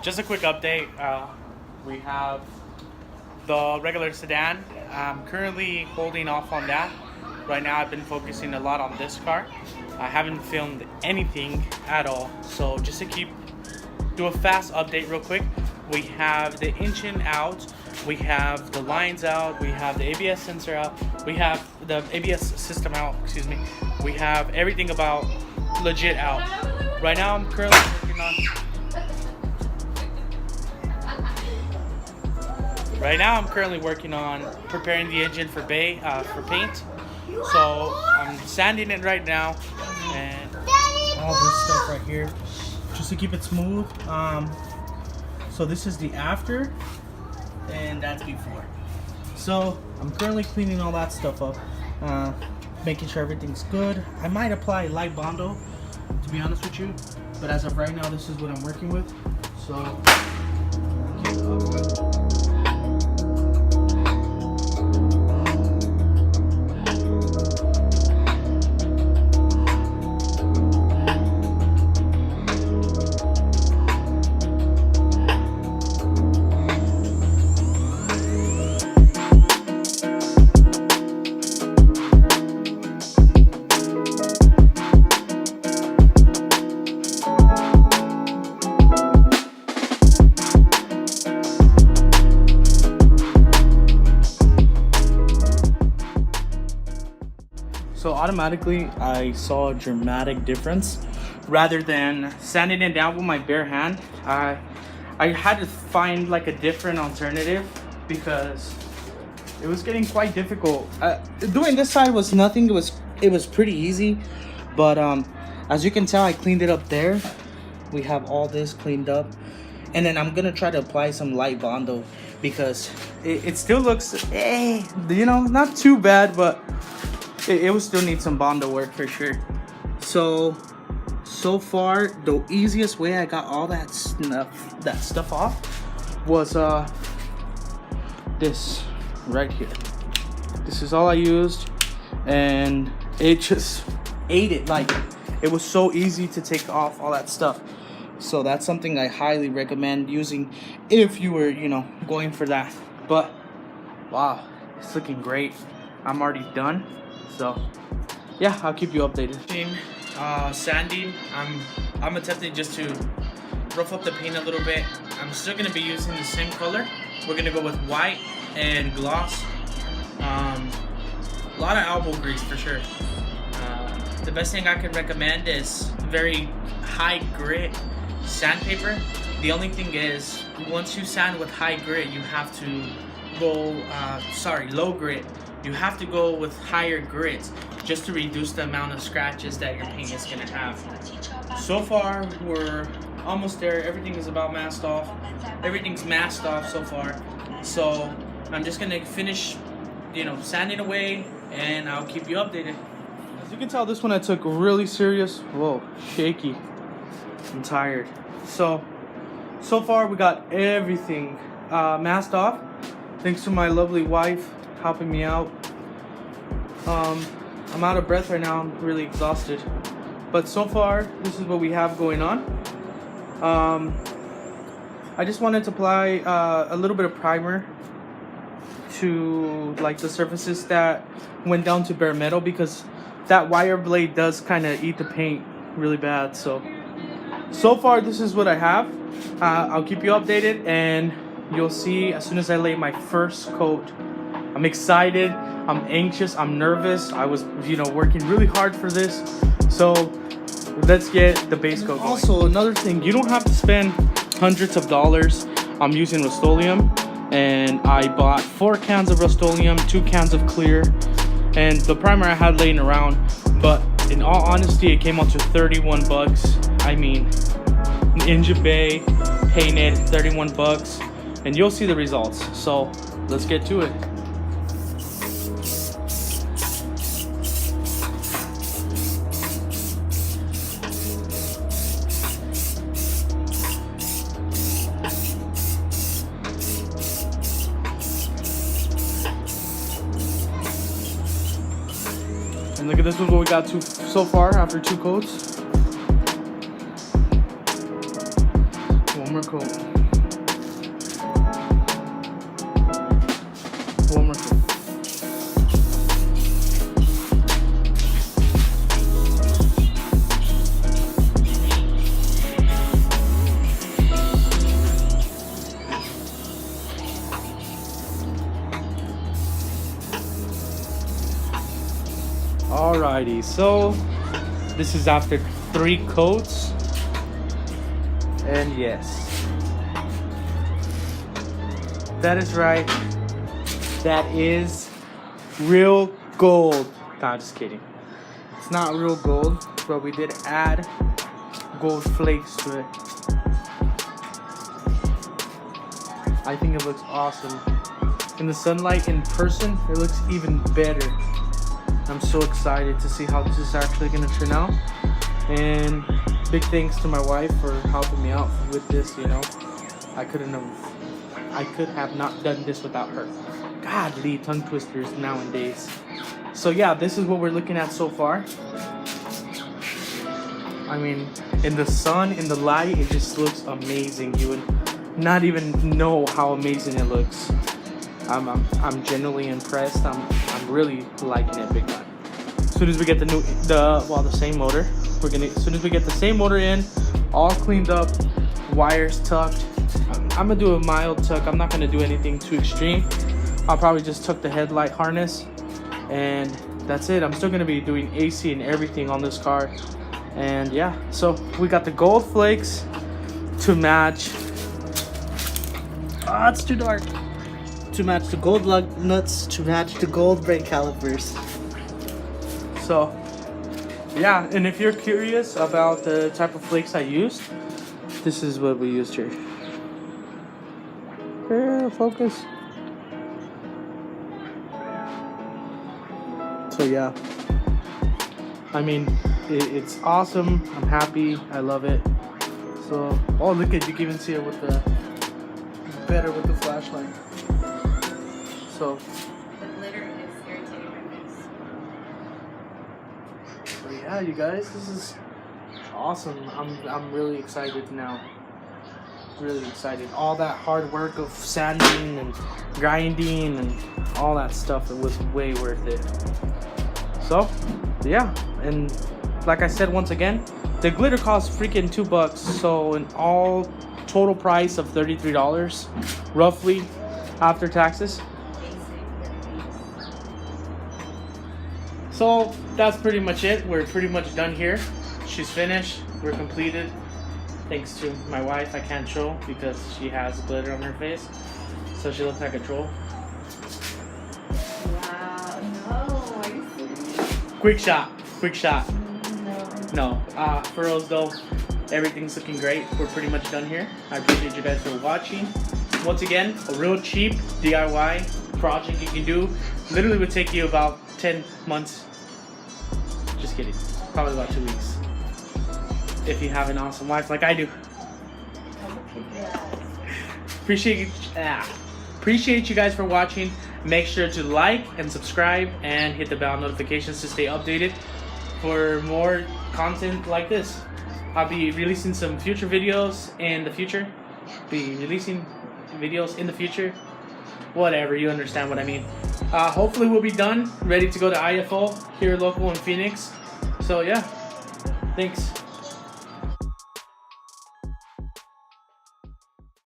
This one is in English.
just a quick update. We have the regular sedan. I'm currently holding off on that. Right now I've been focusing a lot on this car. I haven't filmed anything at all. So just to do a fast update real quick. We have the engine out. We have the lines out. We have the ABS sensor out. We have the ABS system out, excuse me. We have everything about legit out. Right now I'm currently working on preparing the engine for paint. So I'm sanding it right now and all this stuff right here just to keep it smooth. So this is the after and that's before. So I'm currently cleaning all that stuff up, making sure everything's good. I might apply light Bondo, to be honest with you, but as of right now this is what I'm working with. So automatically I saw a dramatic difference. Rather than sanding it down with my bare hand, I had to find like a different alternative because it was getting quite difficult. Doing this side was nothing. It was pretty easy, but as you can tell, I cleaned it up there. We have all this cleaned up, and then I'm gonna try to apply some light Bondo because it still looks not too bad, but it will still need some Bondo work for sure. So far the easiest way I got all that stuff off was this right here. This is all I used, and it just ate it. Like, it was so easy to take off all that stuff. So that's something I highly recommend using if you were going for that. But wow, it's looking great. I'm already done. So yeah, I'll keep you updated. Sanding, I'm attempting just to rough up the paint a little bit. I'm still gonna be using the same color. We're gonna go with white and gloss. A lot of elbow grease for sure. The best thing I can recommend is very high grit sandpaper. The only thing is, once you sand with high grit, you have to go low grit. You have to go with higher grits just to reduce the amount of scratches that your paint is gonna have. So far, we're almost there. Everything is about masked off. Everything's masked off so far. So I'm just gonna finish, sanding away, and I'll keep you updated. As you can tell, this one I took really serious. Whoa, shaky. I'm tired. So far we got everything masked off. Thanks to my lovely wife helping me out. I'm out of breath right now. I'm really exhausted, but so far this is what we have going on. I just wanted to apply a little bit of primer to like the surfaces that went down to bare metal, because that wire blade does kind of eat the paint really bad. So far this is what I have. I'll keep you updated, and you'll see as soon as I lay my first coat. I'm excited, I'm anxious, I'm nervous. I was, working really hard for this. So let's get the base coat going. Also, another thing, you don't have to spend hundreds of dollars. I'm using Rustoleum, and I bought 4 cans of Rustoleum, 2 cans of clear, and the primer I had laying around. But in all honesty, it came out to 31 bucks. I mean, Ninja Bay, painted, 31 bucks, and you'll see the results. So let's get to it. And look at this, was what we got to so far after 2 coats. One more coat. One more thing. Alrighty, so this is after 3 coats, and yes, that is right, that is real gold. Nah, just kidding, it's not real gold, but we did add gold flakes to it. I think it looks awesome. In the sunlight, in person, it looks even better. I'm so excited to see how this is actually going to turn out. And big thanks to my wife for helping me out with this, you know. I could have not done this without her. Godly tongue twisters nowadays. So yeah, this is what we're looking at so far. I mean, in the sun, in the light, it just looks amazing. You would not even know how amazing it looks. I'm genuinely impressed. I'm really liking it big time. As soon as we get the same motor, as soon as we get the same motor in, all cleaned up, wires tucked. I'm gonna do a mild tuck. I'm not gonna do anything too extreme. I'll probably just tuck the headlight harness, and that's it. I'm still gonna be doing AC and everything on this car. And yeah, so we got the gold flakes to match. Ah, it's too dark. To match the gold lug nuts, to match the gold brake calipers. So yeah, and if you're curious about the type of flakes I used, this is what we used here. Here, focus. So yeah, I mean, it's awesome. I'm happy. I love it. So, oh look at, you can even see it with the better with the flashlight. So the glitter is irritating my face. So yeah, you guys, this is awesome. I'm really excited now. Really excited. All that hard work of sanding and grinding and all that stuff, it was way worth it. So yeah, and like I said once again, the glitter costs freaking $2. So an all total price of $33 roughly after taxes. So that's pretty much it. We're pretty much done here. She's finished. We're completed. Thanks to my wife. I can't show because she has glitter on her face, so she looks like a troll. Wow, no, are you serious? Quick shot. Quick shot. No. No. For us though, everything's looking great. We're pretty much done here. I appreciate you guys for watching. Once again, a real cheap DIY project you can do. Literally would take you about 10 months. Just kidding. Probably about 2 weeks. If you have an awesome wife like I do. Appreciate you guys for watching. Make sure to like and subscribe and hit the bell notifications to stay updated for more content like this. I'll be releasing some future videos in the future. Whatever, you understand what I mean. Hopefully we'll be done, ready to go to IFO here local in Phoenix. So yeah, thanks.